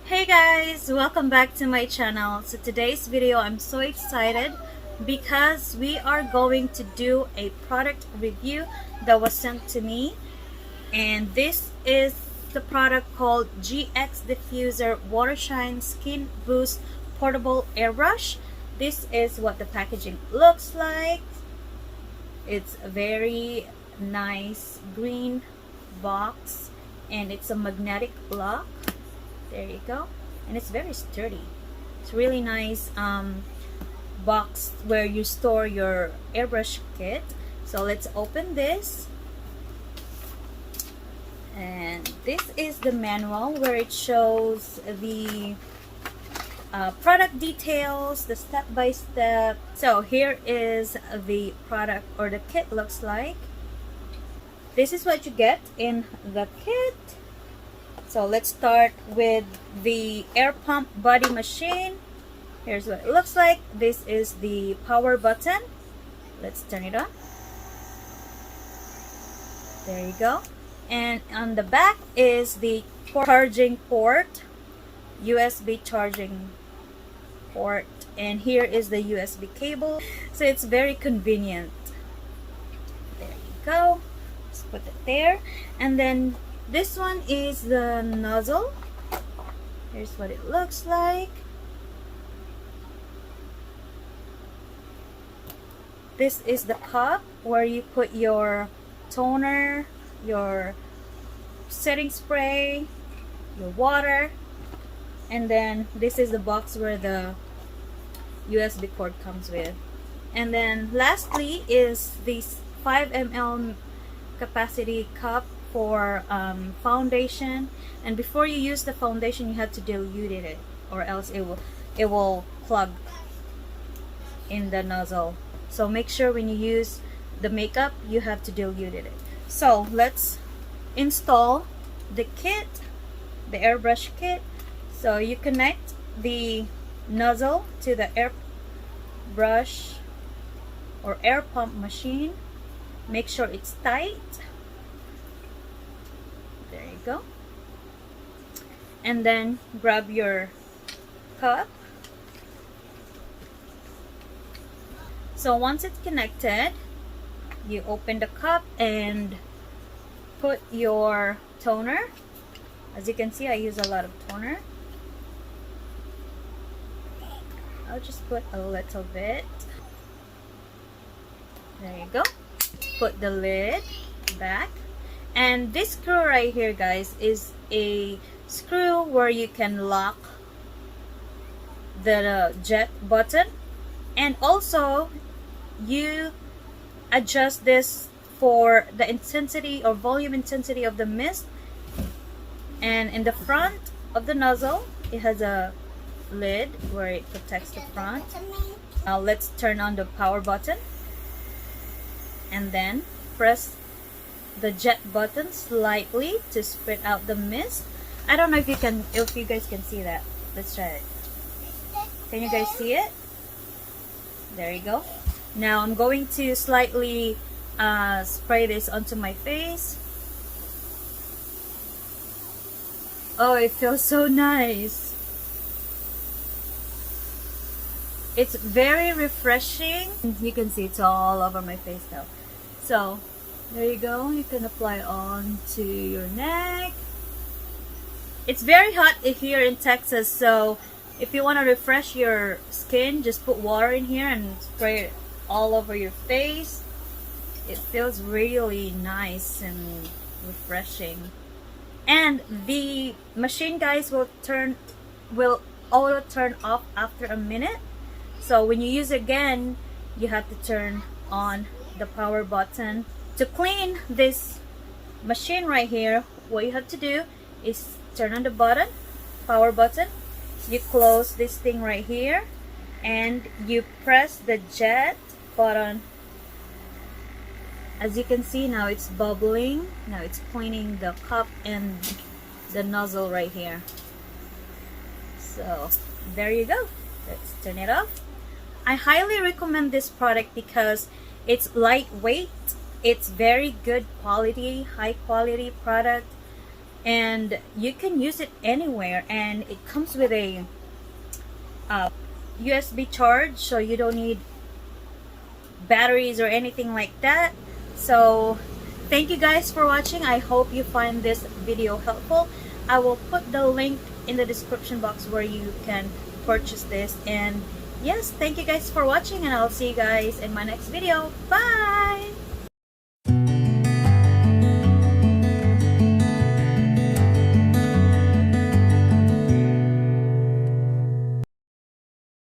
Hey guys, welcome back to my channel. So today's video, I'm so excited because we are going to do a product review that was sent to me, and this is the product called GX Diffuser Water Shine Skin Boost Portable Airbrush. This is what the packaging looks like. It's a very nice green box and it's a magnetic lock. There you go, and it's very sturdy. It's really nice box where you store your airbrush kit. So let's open this, and this is the manual where it shows the product details, the step-by-step. So here is the product, or the kit looks like. This is what you get in the kit. So let's start with the air pump body machine. Here's what it looks like. This is the power button. Let's turn it on. There you go. And on the back is the charging port, USB charging port. And here is the USB cable. So it's very convenient. There you go. Just put it there. And then this one is the nozzle. Here's what it looks like. This is the cup where you put your toner, your setting spray, your water, and then this is the box where the USB cord comes with. And then lastly is this 5 ml capacity cup for foundation, and before you use the foundation you have to dilute it, or else it will clog in the nozzle. So make sure when you use the makeup you have to dilute it. So let's install the kit, the airbrush kit. So you connect the nozzle to the airbrush or air pump machine. Make sure it's tight. There you go. And then grab your cup. So once it's connected, you open the cup and put your toner. As you can see, I use a lot of toner. I'll just put a little bit. There you go. Put the lid back. And this screw right here, guys, is a screw where you can lock the jet button, and also you adjust this for the intensity or volume intensity of the mist. And in the front of the nozzle it has a lid where it protects the front. Now let's turn on the power button and then press the jet button slightly to spread out the mist. I don't know if you guys can see that. Let's try it. Can you guys see it? There you go. Now I'm going to slightly spray this onto my face. Oh, it feels so nice. It's very refreshing. You can see it's all over my face now. So there you go. You can apply on to your neck. It's very hot here in Texas, so if you want to refresh your skin, just put water in here and spray it all over your face. It feels really nice and refreshing. And the machine, guys, will auto turn off after a minute. So when you use it again, you have to turn on the power button. To clean this machine right here, what you have to do is turn on the button, power button. You close this thing right here and you press the jet button. As you can see, now it's bubbling. Now it's cleaning the cup and the nozzle right here. So there you go. Let's turn it off. I highly recommend this product because it's lightweight, it's very good quality, high quality product, and you can use it anywhere, and it comes with a USB charge, so you don't need batteries or anything like that. So thank you guys for watching. I hope you find this video helpful. I will put the link in the description box where you can purchase this. And yes, thank you guys for watching, and I'll see you guys in my next video. Bye.